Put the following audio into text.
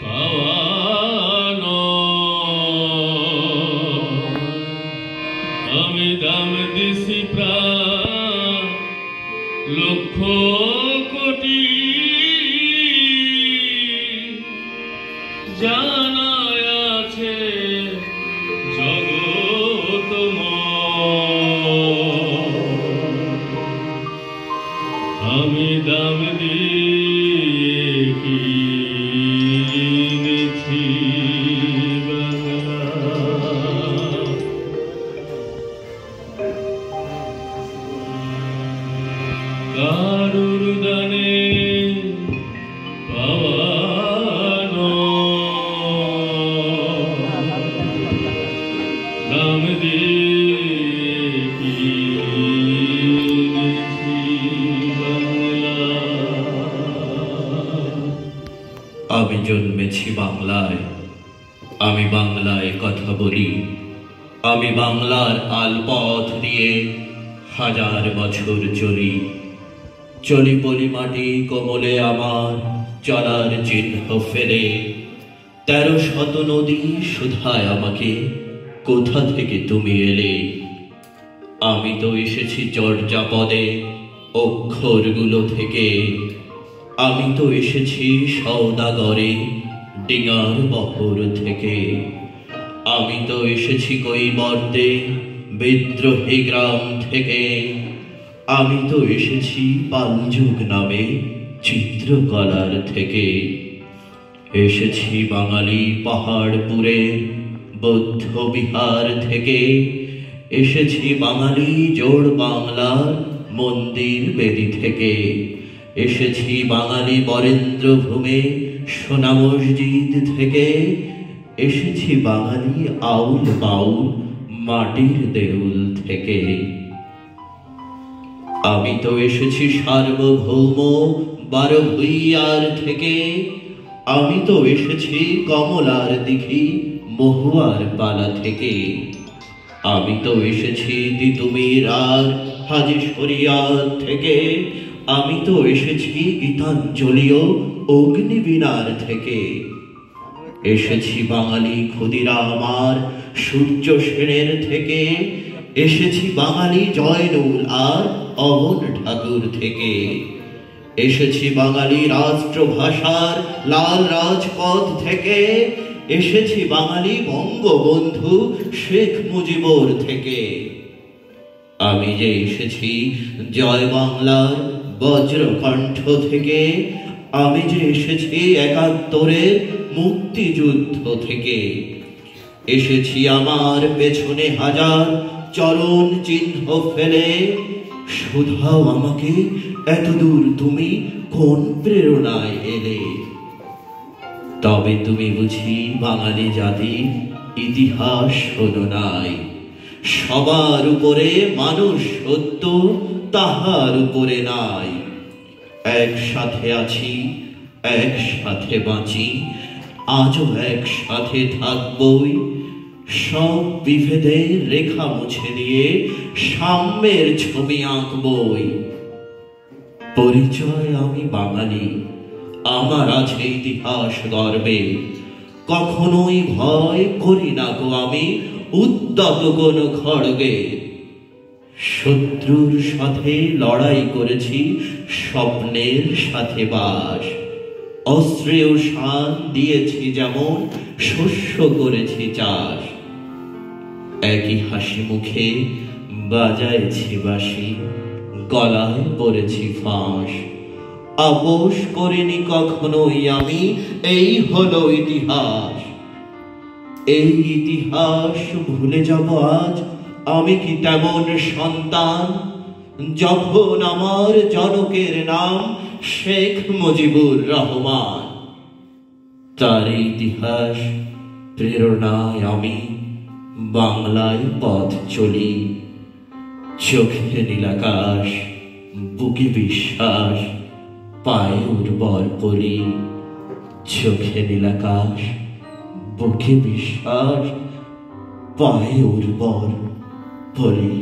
পাওয়ানো আমি দাম দিছি প্রাণ লক্ষ কোটি জানায় আছে জগতময় আমি দাম দিয়ে কিনেছি বাংলা। কারুর দানে পাওয়ানো দাম দিয়ে কিনেছি বাংলা। আমি জন্মেছি বাংলায়, আমি বাংলায় কথা বলি, আমি বাংলার আলপথ দিয়ে হাজার বছর চলি। চলি পলি মাটি কোমলে আমার চলার চিহ্ন ফেলে, ১৩০০ নদী শুধায় আমাকে কোথা থেকে তুমি এলে। আমি তো এসেছি চর্যাপদে অক্ষরগুলো থেকে, আমি তো এসেছি সওদাগরে ডিঙার বহর থেকে, আমি তো এসেছি কৈবর্তে বিদ্রোহী গ্রাম থেকে, আমি তো এসেছি পালযুগ নামে চিত্রকলার থেকে। এসেছি বাঙালি পাহাড়পুরে বৌদ্ধ বিহার থেকে, এসেছি বাঙালি জোড় বাংলার মন্দির বেদি থেকে, এসেছি বাঙালি বরেন্দ্র ভূমে সোনা মসজিদ থেকে, এসেছি বাঙালি আউল বাউল মাটির দেউল থেকে। আমি তো এসেছি সার্বভৌম ১২ ভূঁইয়ার থেকে, আমি তো এসেছি কমলার দিঘি মহুয়ার পালা থেকে, আমি তো এসেছি তিতুমির আর হাজি শরিয়ার থেকে, আমি তো এসেছি গীতাঞ্জলিও অগ্নিবীণার থেকে, এসেছি বাঙালি ক্ষুদিরাম আর সূর্য সেনের থেকে, এসেছি বাঙালি জয়নুল আর অবন ঠাকুর থেকে, এসেছি বাঙালি রাষ্ট্রভাষার লাল রাজপথ থেকে, এসেছি বাঙালি বঙ্গবন্ধু শেখ মুজিবুর থেকে। আমি যে এসেছি জয় বাংলার বজ্রকণ্ঠ থেকে, আমি যে এসেছি ৭১-এর মুক্তিযুদ্ধ থেকে, এসেছি আমার পেছনে হাজার চরণ চিহ্ন ফেলে, শুধাও আমাকে এতদূর তুমি কোন প্রেরণায় এলে। তবে তুমি বুঝি বাঙালি জাতির ইতিহাস শোনো নাই, সবার উপরে মানুষ সত্য তাহার উপরে নাই। একসাথে আছি একসাথে বাঁচি আজও একসাথে থাকবই, সব বিভেদের রেখা মুছে দিয়ে সাম্যের ছবি আঁকবই। পরিচয় আমি বাঙালি, আমার আছে ইতিহাস গর্বে, কখনোই ভয় করি না গো আমি উদ্যত কোন খড়গে। শত্রুর সাথে লড়াই করেছি স্বপ্নের সাথে বাস, অস্ত্রেও শান দিয়েছি যেমন শস্য করেছি চাষ। একই হাসি মুখে বাজাইছি বাঁশি, গলায় পরেছি ফাঁস, আপোষ করিনি কখনোই আমি, এই হলো ইতিহাস। এই ইতিহাস ভুলে যাব আজ আমি কি তেমন সন্তান, যখন আমার জনকের নাম শেখ মুজিবুর রহমান। তার ইতিহাস প্রেরণায় আমি বাংলায় পথ চলি, চোখে নীলাকাশ বুকে বিশ্বাস পায়ে উর্বর পলি, চোখে নীলাকাশ বুকে বিশ্বাস পায়ে উর্বর পলি।